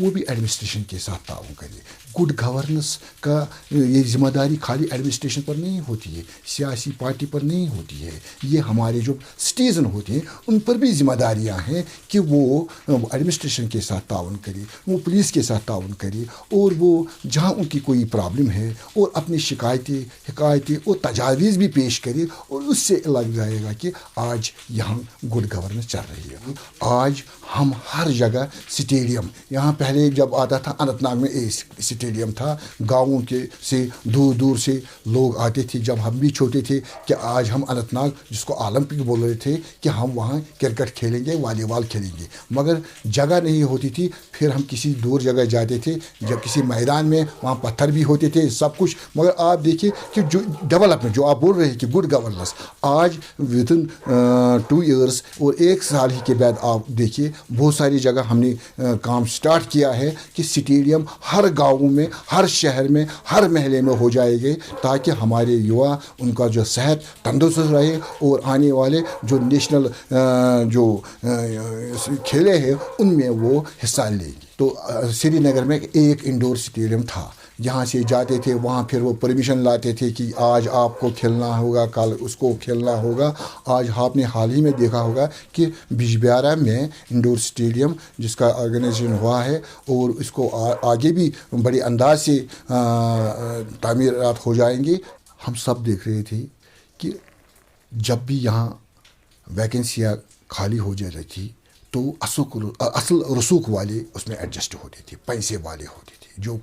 وہ بھی ایڈمنسٹریشن کے ساتھ تعاون کرے. گڈ گورننس کا یہ ذمہ داری خالی ایڈمنسٹریشن پر نہیں ہوتی ہے, سیاسی پارٹی پر نہیں ہوتی ہے, یہ ہمارے جو سٹیزن ہوتے ہیں ان پر بھی ذمہ داریاں ہیں کہ وہ ایڈمنسٹریشن کے ساتھ تعاون کرے, وہ پولیس کے ساتھ تعاون کرے, اور وہ جہاں ان کی کوئی پرابلم ہے اور اپنی شکایتیں حکایتیں اور تجاویز بھی پیش کرے, اور اس سے لگ جائے گا کہ آج یہاں گڈ گورننس چل رہی ہے. آج ہم ہر جگہ اسٹیڈیم, یہاں پہلے جب آتا تھا اننت ناگ میں اسٹیڈیم تھا, گاؤں کے سے دور دور سے لوگ آتے تھے جب ہم بھی چھوٹے تھے کہ آج ہم اننت ناگ جس کو اولمپک بول رہے تھے کہ ہم وہاں کرکٹ کھیلیں گے, والی بال کھیلیں گے, مگر جگہ نہیں ہوتی تھی. پھر ہم کسی دور جگہ جاتے تھے, جب کسی میدان میں وہاں پتھر بھی ہوتے تھے سب کچھ, مگر آپ دیکھیے کہ جو ڈیولپمنٹ جو آپ بول رہے ہیں کہ گڈ گورننس, آج ود ان 2 ایئرس اور 1 سال ہی کے بعد آپ دیکھیے بہت ساری جگہ ہم نے کام سٹارٹ کیا ہے کہ اسٹیڈیم ہر گاؤں میں, ہر شہر میں, ہر محلے میں ہو جائے گے, تاکہ ہمارے یوا ان کا جو صحت تندرست رہے اور آنے والے جو نیشنل جو کھیلے ہیں ان میں وہ حصہ لیں گے. تو سری نگر میں ایک انڈور اسٹیڈیم تھا, یہاں سے جاتے تھے وہاں, پھر وہ پرمیشن لاتے تھے کہ آج آپ کو کھیلنا ہوگا, کل اس کو کھیلنا ہوگا. آج آپ نے حال ہی میں دیکھا ہوگا کہ بجبیارہ میں انڈور اسٹیڈیم جس کا آرگنائزیشن ہوا ہے, اور اس کو آگے بھی بڑے انداز سے تعمیرات ہو جائیں گے. ہم سب دیکھ رہے تھے کہ جب بھی یہاں ویکنسیاں خالی ہو جا رہی تھی تو اصل رسوخ والے اس میں ایڈجسٹ ہوتے تھے, پیسے والے ہوتے تھے, جو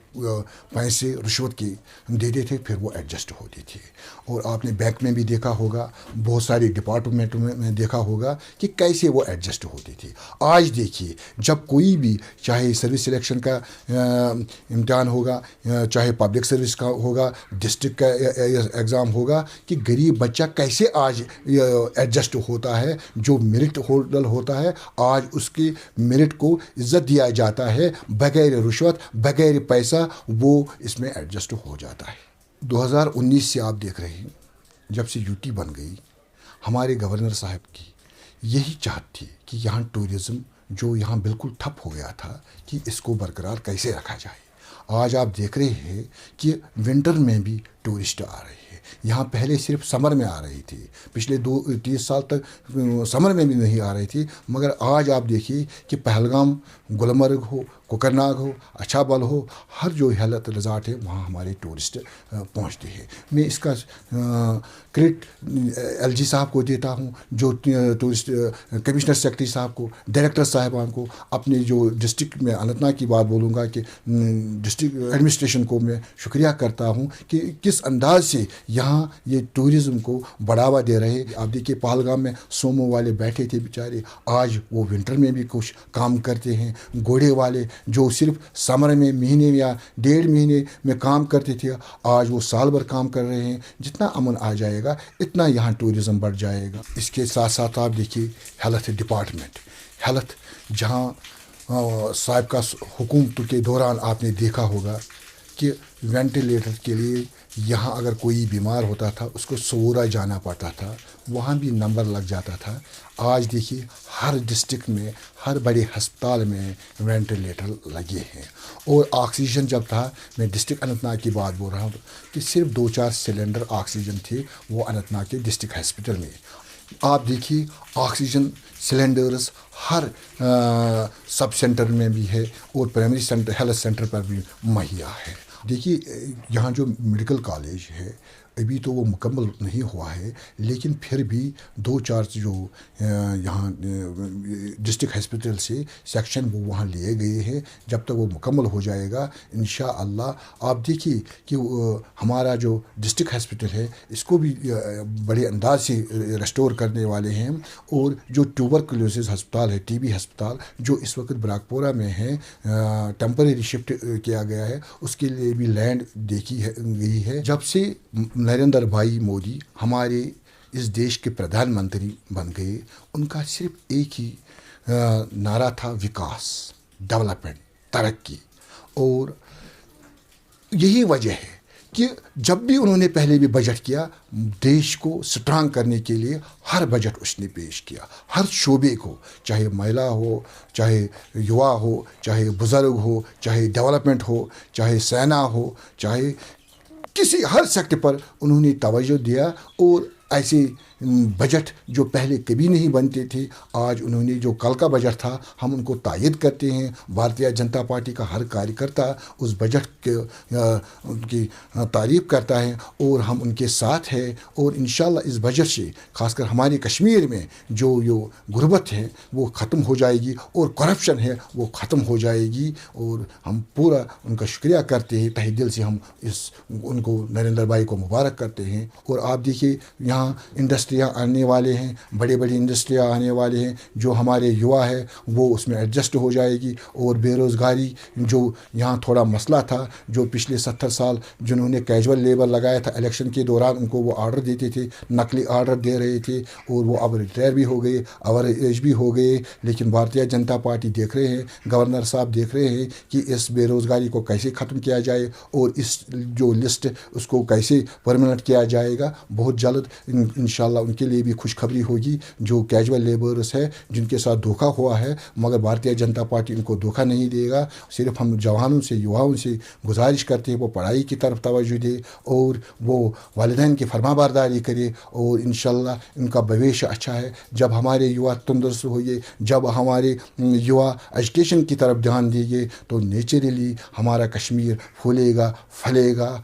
پیسے رشوت کے دیتے تھے پھر وہ ایڈجسٹ ہوتے تھے. اور آپ نے بینک میں بھی دیکھا ہوگا, بہت ساری ڈپارٹمنٹوں میں دیکھا ہوگا کہ کیسے وہ ایڈجسٹ ہوتے تھے. آج دیکھیے جب کوئی بھی چاہے سروس سلیکشن کا امتحان ہوگا, چاہے پبلک سروس کا ہوگا, ڈسٹرکٹ کا ایگزام ہوگا, کہ غریب بچہ کیسے آج ایڈجسٹ ہوتا ہے. جو میرٹ ہولڈر ہوتا ہے آج اس کی میرٹ کو عزت دیا جاتا ہے, بغیر رشوت بغیر پیسہ وہ اس میں ایڈجسٹ ہو جاتا ہے. 2019 سے آپ دیکھ رہے ہیں جب سے یوٹی بن گئی, ہمارے گورنر صاحب کی یہی چاہت تھی کہ یہاں ٹورزم جو یہاں بالکل ٹھپ ہو گیا تھا کہ اس کو برقرار کیسے رکھا جائے. آج آپ دیکھ رہے ہیں کہ ونٹر میں بھی ٹورسٹ آ رہے ہیں. یہاں پہلے صرف سمر میں آ رہی تھی, پچھلے 30 سال تک سمر میں بھی نہیں آ رہی تھی, مگر آج آپ دیکھیے کہ پہلگام, گلمرگ ہو, کوکرناگ ہو, اچھا بل ہو, ہر جو ہیلتھ ریزارٹ ہے وہاں ہمارے ٹورسٹ پہنچتے ہیں. میں اس کا کریڈٹ ایل جی صاحب کو دیتا ہوں, جو ٹورسٹ کمشنر سیکرٹری صاحب کو, ڈائریکٹر صاحبان کو, اپنے جو ڈسٹرکٹ میں اننت ناگ کی بات بولوں گا کہ ڈسٹرکٹ ایڈمنسٹریشن کو میں شکریہ کرتا ہوں کہ کس انداز سے یہاں یہ ٹورزم کو بڑھاوا دے رہے. آپ دیکھیے پہلگام میں سومو والے بیٹھے تھے بیچارے, آج وہ ونٹر میں بھی کچھ کام کرتے ہیں. گھوڑے والے جو صرف سمر میں مہینے یا 1.5 مہینے میں کام کرتے تھے, آج وہ سال بھر کام کر رہے ہیں. جتنا امن آ جائے گا اتنا یہاں ٹورزم بڑھ جائے گا. اس کے ساتھ ساتھ آپ دیکھیے ہیلتھ ڈپارٹمنٹ, ہیلتھ جہاں سابقہ حکومت کے دوران آپ نے دیکھا ہوگا کہ وینٹیلیٹر کے لیے یہاں اگر کوئی بیمار ہوتا تھا اس کو سورا جانا پڑتا تھا, وہاں بھی نمبر لگ جاتا تھا. آج دیکھیے ہر ڈسٹرکٹ میں, ہر بڑے ہسپتال میں وینٹیلیٹر لگے ہیں. اور آکسیجن جب تھا, میں ڈسٹرکٹ اننت ناگ کی بات بول رہا ہوں کہ صرف 2-4 سلنڈر آکسیجن تھے وہ اننت ناگ کے ڈسٹرکٹ ہاسپٹل میں. آپ دیکھیے آکسیجن سلنڈرز ہر سب سینٹر میں بھی ہے اور پرائمری سینٹر ہیلتھ سینٹر پر بھی مہیا ہے. دیکھیے یہاں جو میڈیکل کالج ہے ابھی تو وہ مکمل نہیں ہوا ہے, لیکن پھر بھی 2-4 جو یہاں ڈسٹرکٹ ہاسپٹل سے سیکشن وہ وہاں لیے گئے ہیں. جب تک وہ مکمل ہو جائے گا انشاءاللہ آپ دیکھیے کہ ہمارا جو ڈسٹرکٹ ہاسپٹل ہے اس کو بھی بڑے انداز سے ریسٹور کرنے والے ہیں. اور جو ٹیوبرکلوسس ہسپتال ہے, ٹی بی ہسپتال جو اس وقت براکپورہ میں ہے, ٹیمپریری شفٹ کیا گیا ہے, اس کے لیے بھی لینڈ دیکھی گئی ہے. جب سے نریندر بھائی مودی ہمارے اس دیش کے پردھان منتری بن گئے, ان کا صرف ایک ہی نعرہ تھا, وکاس, ڈیولپمنٹ, ترقی. اور یہی وجہ ہے کہ جب بھی انہوں نے پہلے بھی بجٹ کیا دیش کو سٹرانگ کرنے کے لیے ہر بجٹ اس نے پیش کیا، ہر شعبے کو، چاہے مہیلا ہو، چاہے یوا ہو، چاہے بزرگ ہو، چاہے ڈیولپمنٹ ہو، چاہے سینا ہو، چاہے کسی ہر سیکٹر پر انہوں نے توجہ دیا، اور ایسے بجٹ جو پہلے کبھی نہیں بنتے تھے آج انہوں نے جو کل کا بجٹ تھا ہم ان کو تائید کرتے ہیں. بھارتیہ جنتا پارٹی کا ہر کاریہ کرتا اس بجٹ کے ان کی تعریف کرتا ہے اور ہم ان کے ساتھ ہیں. اور انشاءاللہ اس بجٹ سے خاص کر ہمارے کشمیر میں جو غربت ہے وہ ختم ہو جائے گی اور کرپشن ہے وہ ختم ہو جائے گی. اور ہم پورا ان کا شکریہ کرتے ہیں، تہہ دل سے ہم ان کو نریندر بھائی کو مبارک کرتے ہیں. اور آپ دیکھیے یہاں انڈسٹریاں آنے والے ہیں، بڑے بڑی انڈسٹریاں آنے والے ہیں، جو ہمارے یوا ہے وہ اس میں ایڈجسٹ ہو جائے گی. اور بے روزگاری جو یہاں تھوڑا مسئلہ تھا، جو پچھلے 70 سال جنہوں نے کیجول لیبر لگایا تھا الیکشن کے دوران ان کو وہ آرڈر دیتے تھے، نقلی آرڈر دے رہے تھے، اور وہ اب ریٹائر بھی ہو گئے، اور ایج بھی ہو گئے. لیکن بھارتیہ جنتا پارٹی دیکھ رہے ہیں، گورنر صاحب دیکھ رہے ہیں کہ اس بے روزگاری کو کیسے ختم کیا جائے اور اس جو لسٹ اس کو کیسے پرماننٹ کیا جائے گا. بہت جلد انشاءاللہ ان کے لیے بھی خوشخبری ہوگی جو کیجول لیبرز ہے جن کے ساتھ دھوکہ ہوا ہے، مگر بھارتیہ جنتا پارٹی ان کو دھوکہ نہیں دے گا. صرف ہم جوانوں سے، یواؤں سے گزارش کرتے ہیں وہ پڑھائی کی طرف توجہ دے اور وہ والدین کی فرما برداری کرے، اور انشاءاللہ ان کا بھویش اچھا ہے. جب ہمارے یوا تندرست ہوئے، جب ہمارے یوا ایجوکیشن کی طرف دھیان دیں گے تو نیچرلی ہمارا کشمیر پھولے گا، پھلے گا.